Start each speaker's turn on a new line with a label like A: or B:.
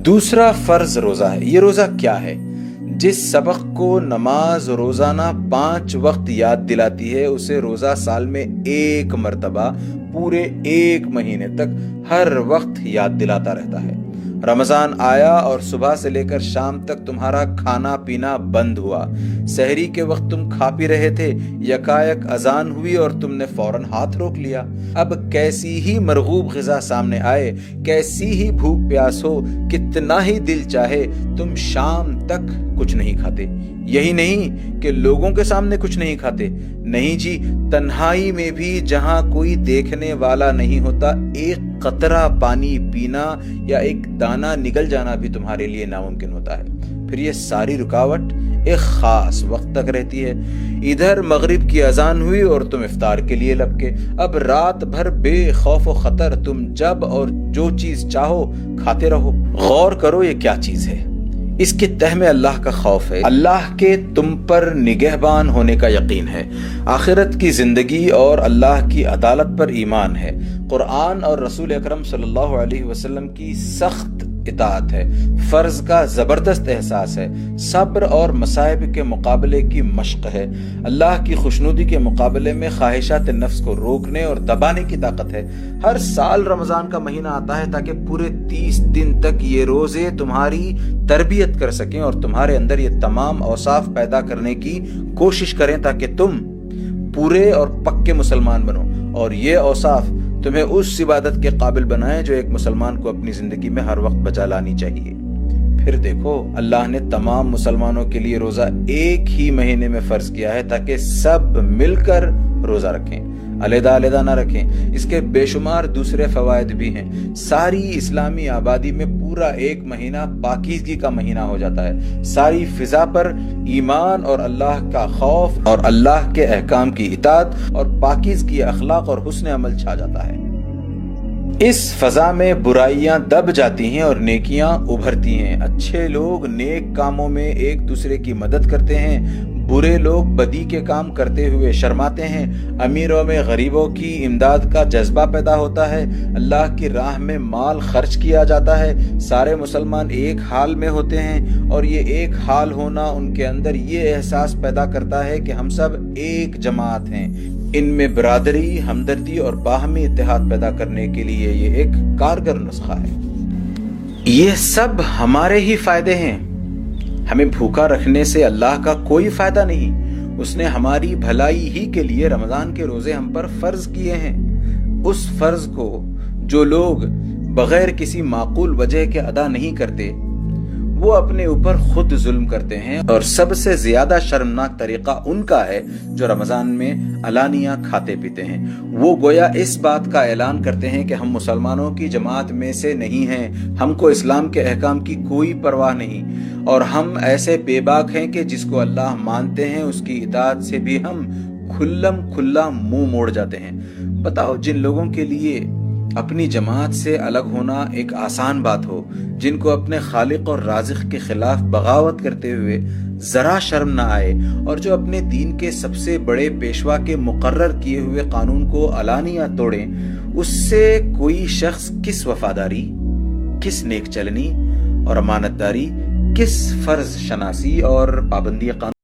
A: دوسرا فرض روزہ ہے۔ یہ روزہ کیا ہے؟ جس سبق کو نماز روزانہ 5 وقت یاد دلاتی ہے اسے روزہ سال میں 1 مرتبہ پورے 1 مہینے تک ہر وقت یاد دلاتا رہتا ہے۔ رمضان آیا اور صبح سے لے کر شام تک تمہارا کھانا پینا بند ہوا۔ سحری کے وقت تم کھا پی رہے تھے، یکایک اذان ہوئی اور تم نے فوراً ہاتھ روک لیا۔ اب کیسی ہی مرغوب غذا سامنے آئے، کیسی ہی بھوک پیاس ہو، کتنا ہی دل چاہے، تم شام تک کچھ نہیں کھاتے۔ یہی نہیں کہ لوگوں کے سامنے کچھ نہیں کھاتے، نہیں جی، تنہائی میں بھی جہاں کوئی دیکھنے والا نہیں ہوتا، ایک قطرہ پانی پینا یا ایک دانہ نگل جانا بھی تمہارے لیے ناممکن ہوتا ہے۔ پھر یہ ساری رکاوٹ ایک خاص وقت تک رہتی ہے۔ ادھر مغرب کی اذان ہوئی اور تم افطار کے لیے لپکے۔ اب رات بھر بے خوف و خطر تم جب اور جو چیز چاہو کھاتے رہو۔ غور کرو یہ کیا چیز ہے؟ اس کے تہ میں اللہ کا خوف ہے، اللہ کے تم پر نگہبان ہونے کا یقین ہے، آخرت کی زندگی اور اللہ کی عدالت پر ایمان ہے، قرآن اور رسول اکرم صلی اللہ علیہ وسلم کی سخت اطاعت ہے، فرض کا زبردست احساس ہے، صبر اور مصائب کے مقابلے کی مشق ہے، اللہ کی خوشنودی کے مقابلے میں خواہشات نفس کو روکنے اور دبانے کی طاقت ہے۔ ہر سال رمضان کا مہینہ آتا ہے تاکہ پورے 30 دن تک یہ روزے تمہاری تربیت کر سکیں اور تمہارے اندر یہ تمام اوصاف پیدا کرنے کی کوشش کریں تاکہ تم پورے اور پکے مسلمان بنو، اور یہ اوصاف تمہیں اس عبادت کے قابل بنائیں جو ایک مسلمان کو اپنی زندگی میں ہر وقت بچا لانی چاہیے۔ پھر دیکھو، اللہ نے تمام مسلمانوں کے لیے روزہ ایک ہی مہینے میں فرض کیا ہے تاکہ سب مل کر روزہ رکھیں، علیحدہ علیحدہ نہ رکھیں۔ اس کے بے شمار دوسرے فوائد بھی ہیں۔ ساری اسلامی آبادی میں پورا 1 مہینہ پاکیزگی کا مہینہ ہو جاتا ہے، ساری فضا پر ایمان اور اللہ کا خوف اور اللہ کے احکام کی اطاعت اور پاکیزگی اخلاق اور حسن عمل چھا جاتا ہے۔ اس فضا میں برائیاں دب جاتی ہیں اور نیکیاں ابھرتی ہیں۔ اچھے لوگ نیک کاموں میں ایک دوسرے کی مدد کرتے ہیں، برے لوگ بدی کے کام کرتے ہوئے شرماتے ہیں، امیروں میں غریبوں کی امداد کا جذبہ پیدا ہوتا ہے، اللہ کی راہ میں مال خرچ کیا جاتا ہے، سارے مسلمان ایک حال میں ہوتے ہیں، اور یہ ایک حال ہونا ان کے اندر یہ احساس پیدا کرتا ہے کہ ہم سب ایک جماعت ہیں۔ ان میں برادری، ہمدردی اور باہمی اتحاد پیدا کرنے کے لیے یہ ایک کارگر نسخہ ہے۔ یہ سب ہمارے ہی فائدے ہیں۔ ہمیں بھوکا رکھنے سے اللہ کا کوئی فائدہ نہیں، اس نے ہماری بھلائی ہی کے لیے رمضان کے روزے ہم پر فرض کیے ہیں۔ اس فرض کو جو لوگ بغیر کسی معقول وجہ کے ادا نہیں کرتے، وہ اپنے اوپر خود ظلم کرتے ہیں، اور سب سے زیادہ شرمناک طریقہ ان کا ہے جو رمضان میں علانیہ کھاتے پیتے ہیں۔ وہ گویا اس بات کا اعلان کرتے ہیں کہ ہم مسلمانوں کی جماعت میں سے نہیں ہیں، ہم کو اسلام کے احکام کی کوئی پرواہ نہیں، اور ہم ایسے بے باک ہیں کہ جس کو اللہ مانتے ہیں اس کی اطاعت سے بھی ہم کھلا منہ موڑ جاتے ہیں۔ بتاؤ، جن لوگوں کے لیے اپنی جماعت سے الگ ہونا ایک آسان بات ہو، جن کو اپنے خالق اور رازق کے خلاف بغاوت کرتے ہوئے ذرا شرم نہ آئے، اور جو اپنے دین کے سب سے بڑے پیشوا کے مقرر کیے ہوئے قانون کو علانیہ توڑیں، اس سے کوئی شخص کس وفاداری، کس نیک چلنی اور امانت داری، کس فرض شناسی اور پابندی قانون